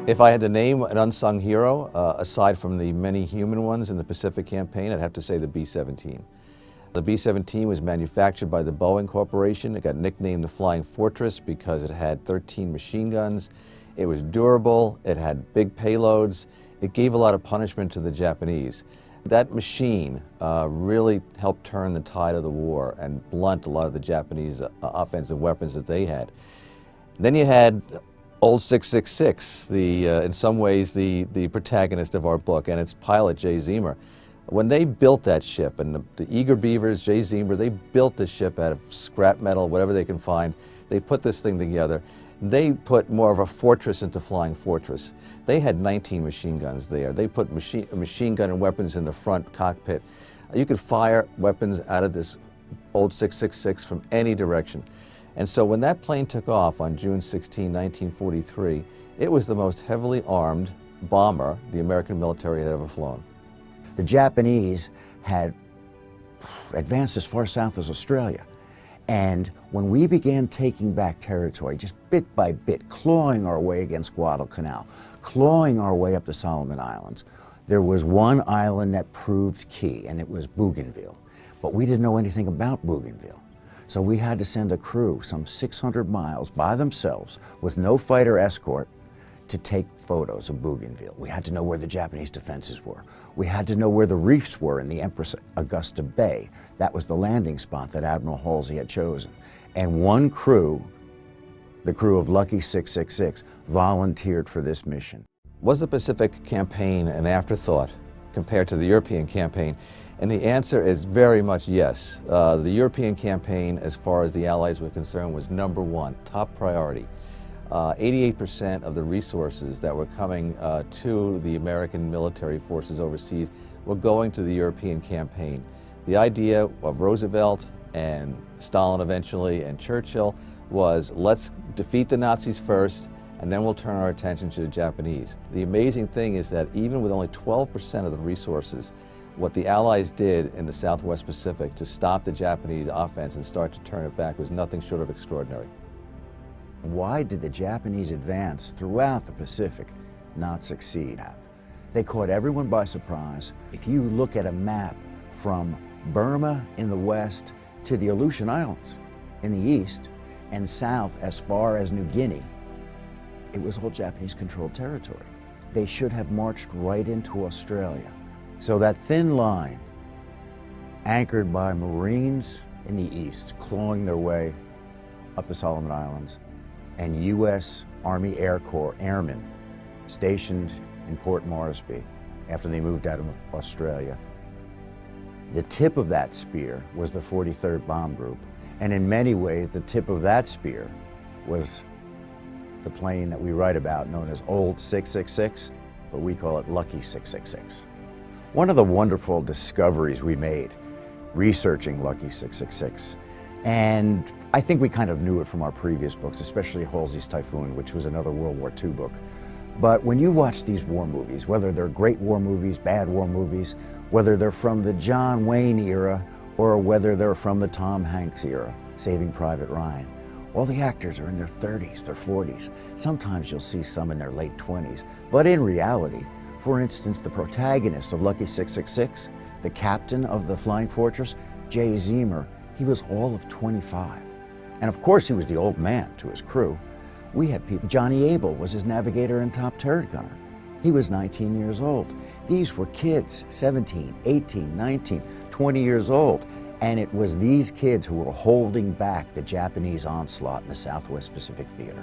If I had to name an unsung hero, aside from the many human ones in the Pacific campaign, I'd have to say the B-17. The B-17 was manufactured by the Boeing Corporation. It got nicknamed the Flying Fortress because it had 13 machine guns. It was durable, it had big payloads, it gave a lot of punishment to the Japanese. That machine really helped turn the tide of the war and blunt a lot of the Japanese offensive weapons that they had. Then you had Old 666, in some ways the protagonist of our book, and its pilot, Jay Zemer. When they built that ship, and the eager beavers, Jay Zemer, they built the ship out of scrap metal, whatever they can find. They put this thing together. They put more of a fortress into Flying Fortress. They had 19 machine guns there. They put machine gun and weapons in the front cockpit. You could fire weapons out of this Old 666 from any direction. And so when that plane took off on June 16, 1943, it was the most heavily armed bomber the American military had ever flown. The Japanese had advanced as far south as Australia. And when we began taking back territory, just bit by bit, clawing our way against Guadalcanal, clawing our way up the Solomon Islands, there was one island that proved key, and it was Bougainville. But we didn't know anything about Bougainville. So we had to send a crew some 600 miles by themselves with no fighter escort to take photos of Bougainville. We had to know where the Japanese defenses were. We had to know where the reefs were in the Empress Augusta Bay. That was the landing spot that Admiral Halsey had chosen. And one crew, the crew of Lucky 666, volunteered for this mission. Was the Pacific campaign an afterthought compared to the European campaign? And the answer is very much yes. The European campaign, as far as the Allies were concerned, was #1, top priority. 88% of the resources that were coming to the American military forces overseas were going to the European campaign. The idea of Roosevelt and Stalin eventually and Churchill was, let's defeat the Nazis first, and then we'll turn our attention to the Japanese. The amazing thing is that even with only 12% of the resources, what the Allies did in the Southwest Pacific to stop the Japanese offense and start to turn it back was nothing short of extraordinary. Why did the Japanese advance throughout the Pacific not succeed? They caught everyone by surprise. If you look at a map from Burma in the west to the Aleutian Islands in the east and south as far as New Guinea, it was all Japanese-controlled territory. They should have marched right into Australia. So that thin line, anchored by Marines in the east, clawing their way up the Solomon Islands, and U.S. Army Air Corps airmen stationed in Port Moresby after they moved out of Australia. The tip of that spear was the 43rd Bomb Group, and in many ways the tip of that spear was the plane that we write about known as Old 666, but we call it Lucky 666. One of the wonderful discoveries we made researching Lucky 666, and I think we kind of knew it from our previous books, especially Halsey's Typhoon, which was another World War II book. But when you watch these war movies, whether they're great war movies, bad war movies, whether they're from the John Wayne era or whether they're from the Tom Hanks era, Saving Private Ryan, all the actors are in their 30s, their 40s. Sometimes you'll see some in their late 20s. But in reality, for instance, the protagonist of Lucky 666, the captain of the Flying Fortress, Jay Zemer, he was all of 25. And of course, he was the old man to his crew. We had people, Johnny Abel was his navigator and top turret gunner. He was 19 years old. These were kids, 17, 18, 19, 20 years old. And it was these kids who were holding back the Japanese onslaught in the Southwest Pacific Theater.